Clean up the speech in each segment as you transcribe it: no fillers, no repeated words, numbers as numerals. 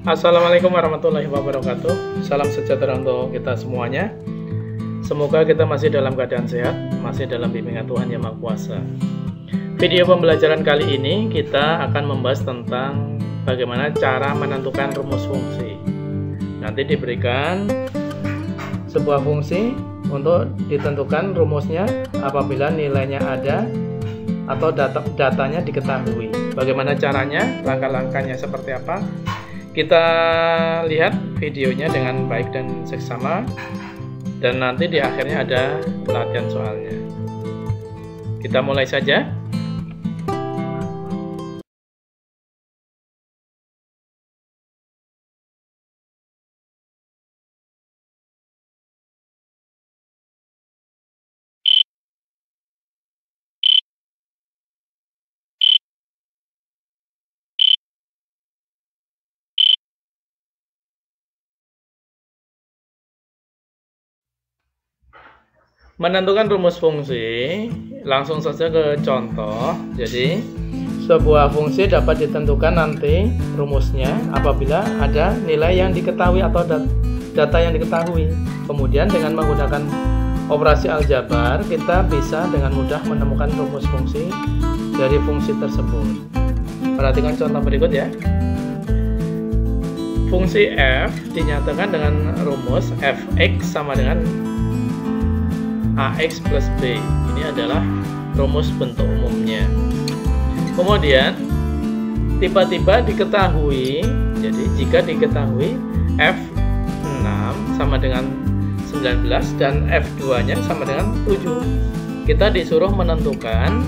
Assalamualaikum warahmatullahi wabarakatuh. Salam sejahtera untuk kita semuanya. Semoga kita masih dalam keadaan sehat, masih dalam bimbingan Tuhan Yang Maha Kuasa. Video pembelajaran kali ini kita akan membahas tentang bagaimana cara menentukan rumus fungsi. Nanti diberikan sebuah fungsi untuk ditentukan rumusnya apabila nilainya ada atau datanya diketahui. Bagaimana caranya, langkah-langkahnya seperti apa? Kita lihat videonya dengan baik dan seksama, dan nanti di akhirnya ada latihan soalnya. Kita mulai saja. Menentukan rumus fungsi, langsung saja ke contoh. Jadi, sebuah fungsi dapat ditentukan nanti rumusnya apabila ada nilai yang diketahui atau data yang diketahui. Kemudian dengan menggunakan operasi aljabar, kita bisa dengan mudah menemukan rumus fungsi dari fungsi tersebut. Perhatikan contoh berikut ya. Fungsi f dinyatakan dengan rumus fx sama dengan ax plus b. Ini adalah rumus bentuk umumnya. Kemudian tiba-tiba diketahui, jadi jika diketahui f6 sama dengan 19 dan f2 nya sama dengan 7, kita disuruh menentukan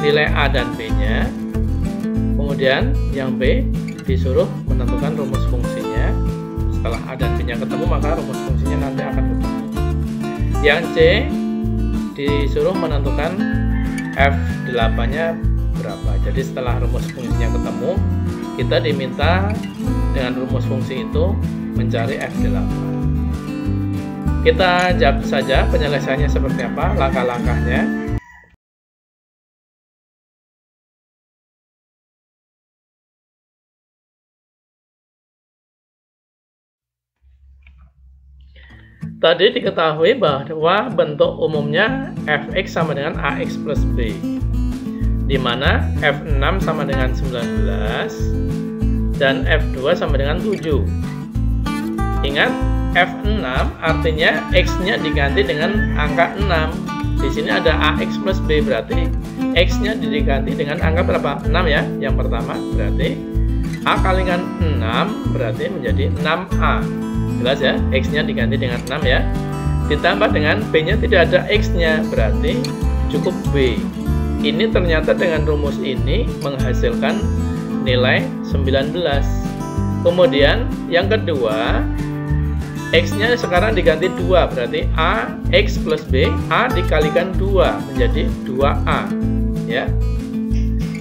nilai a dan b nya. Kemudian yang b disuruh menentukan rumus fungsinya. Setelah a dan b nya ketemu, maka rumus fungsinya nanti akan ketemu. Yang C disuruh menentukan F8 nya berapa. Jadi setelah rumus fungsinya ketemu, kita diminta dengan rumus fungsi itu mencari F8. Kita jawab saja penyelesaiannya seperti apa, langkah-langkahnya. Tadi diketahui bahwa bentuk umumnya fx sama dengan ax plus b, di mana f6 sama dengan 19 dan f2 sama dengan 7. Ingat, f6 artinya x-nya diganti dengan angka 6. Di sini ada ax plus b, berarti x-nya diganti dengan angka berapa? 6 ya. Yang pertama berarti a kalikan 6 berarti menjadi 6a. Jelas ya, x-nya diganti dengan 6 ya. Ditambah dengan b-nya tidak ada x-nya, berarti cukup b. Ini ternyata dengan rumus ini menghasilkan nilai 19. Kemudian yang kedua, x-nya sekarang diganti 2, berarti a x plus b, a dikalikan 2 menjadi 2a ya.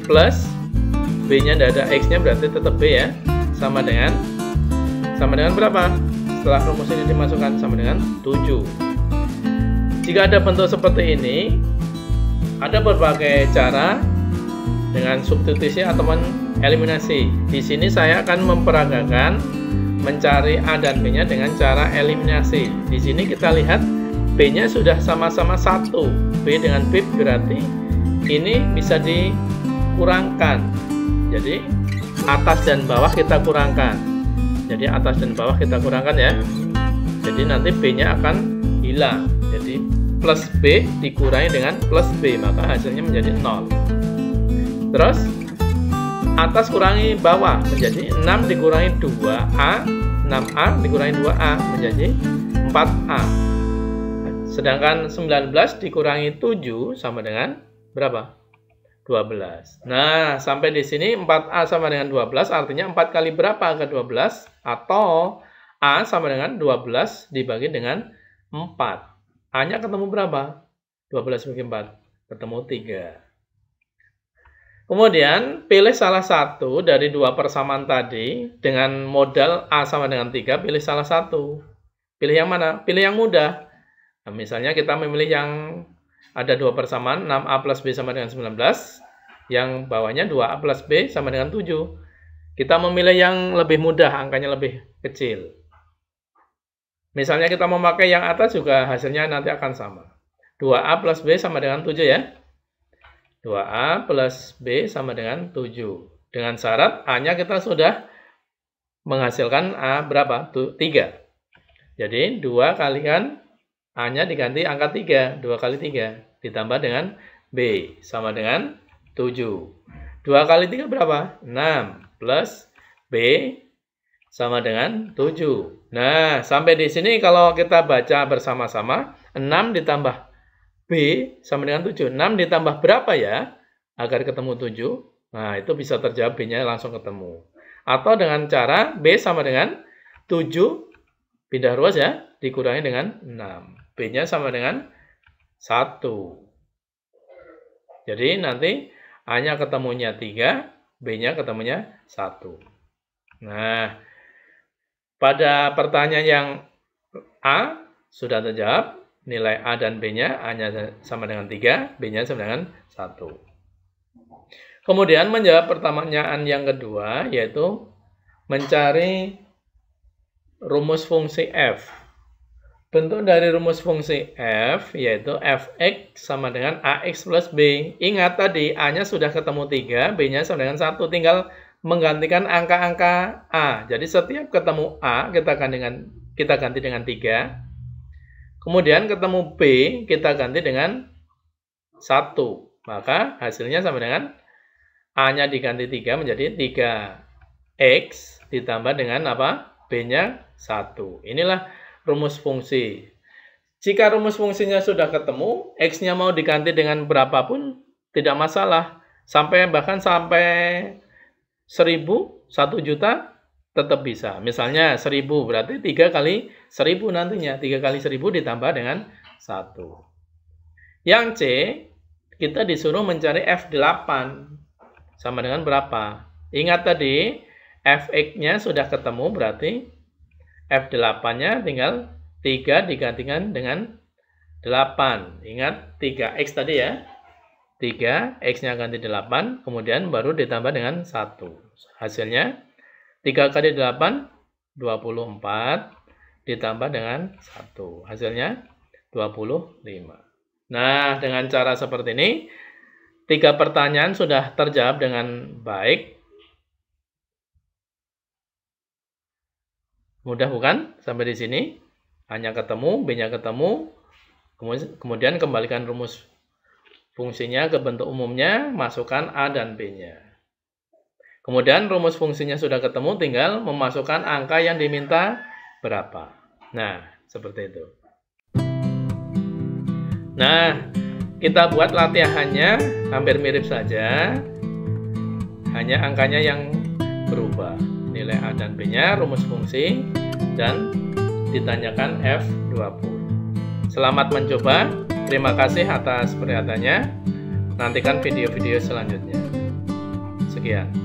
Plus b-nya tidak ada x-nya, berarti tetap b ya. Sama dengan berapa? Setelah rumus ini dimasukkan sama dengan 7. Jika ada bentuk seperti ini, ada berbagai cara dengan substitusi atau eliminasi. Di sini saya akan memperagakan mencari a dan b-nya dengan cara eliminasi. Di sini kita lihat b-nya sudah sama-sama 1. B dengan b berarti ini bisa dikurangkan. Jadi atas dan bawah kita kurangkan. Jadi atas dan bawah kita kurangkan ya. Jadi nanti b-nya akan hilang. Jadi plus b dikurangi dengan plus b, maka hasilnya menjadi 0. Terus atas kurangi bawah menjadi 6 dikurangi 2a, 6a dikurangi 2a menjadi 4a. Sedangkan 19 dikurangi 7 sama dengan berapa? 12. Nah, sampai di sini 4A sama dengan 12, artinya 4 kali berapa ke 12? Atau A sama dengan 12 dibagi dengan 4. A-nya ketemu berapa? 12 bagi 4. Ketemu 3. Kemudian, pilih salah satu dari dua persamaan tadi dengan modal A sama dengan 3, pilih salah satu. Pilih yang mana? Pilih yang mudah. Nah, misalnya kita memilih yang ada dua persamaan, 6A plus B sama dengan 19. Yang bawahnya 2A plus B sama dengan 7. Kita memilih yang lebih mudah, angkanya lebih kecil. Misalnya kita memakai yang atas juga hasilnya nanti akan sama. 2A plus B sama dengan 7 ya. 2A plus B sama dengan 7. Dengan syarat A-nya kita sudah menghasilkan A berapa? 3. Jadi 2 kalikan A-nya diganti angka 3. 2 kali 3 ditambah dengan B sama dengan 7. 2 kali 3 berapa? 6 plus B sama dengan 7. Nah, sampai di sini kalau kita baca bersama-sama, 6 ditambah B sama dengan 7. 6 ditambah berapa ya? Agar ketemu 7. Nah, itu bisa terjawab B-nya langsung ketemu. Atau dengan cara B sama dengan 7, pindah ruas ya, dikurangi dengan 6. B-nya sama dengan 1. Jadi nanti A-nya ketemunya 3, B-nya ketemunya 1. Nah, pada pertanyaan yang A sudah terjawab, nilai A dan B-nya, A-nya sama dengan 3, B-nya sama dengan 1. Kemudian menjawab pertanyaan yang kedua, yaitu mencari rumus fungsi F. Bentuk dari rumus fungsi F, yaitu Fx sama dengan Ax plus B. Ingat tadi, A-nya sudah ketemu 3, B-nya sama dengan 1, tinggal menggantikan angka-angka A. Jadi setiap ketemu A, kita ganti dengan 3. Kemudian ketemu B, kita ganti dengan 1. Maka hasilnya sama dengan A-nya diganti 3 menjadi 3X ditambah dengan apa? B-nya 1. Inilah rumus fungsi. Jika rumus fungsinya sudah ketemu, X-nya mau diganti dengan berapapun, tidak masalah. Bahkan sampai 1000, 1 juta, tetap bisa. Misalnya 1000, berarti 3 kali 1000 nantinya. 3 kali 1000 ditambah dengan 1. Yang C, kita disuruh mencari F8. Sama dengan berapa? Ingat tadi, Fx-nya sudah ketemu, berarti F8-nya tinggal 3 digantikan dengan 8. Ingat 3X tadi ya. 3, X-nya ganti 8, kemudian baru ditambah dengan 1. Hasilnya 3 kali 8, 24, ditambah dengan 1. Hasilnya 25. Nah, dengan cara seperti ini, 3 pertanyaan sudah terjawab dengan baik. Mudah bukan? Sampai di sini. A-nya ketemu, B-nya ketemu, kemudian kembalikan rumus fungsinya ke bentuk umumnya, masukkan A dan B-nya. Kemudian rumus fungsinya sudah ketemu, tinggal memasukkan angka yang diminta berapa. Nah, seperti itu. Nah, kita buat latihannya hampir mirip saja. Hanya angkanya yang berubah. Nilai A dan B-nya, rumus fungsi, dan ditanyakan F20. Selamat mencoba. Terima kasih atas perhatiannya. Nantikan video-video selanjutnya. Sekian.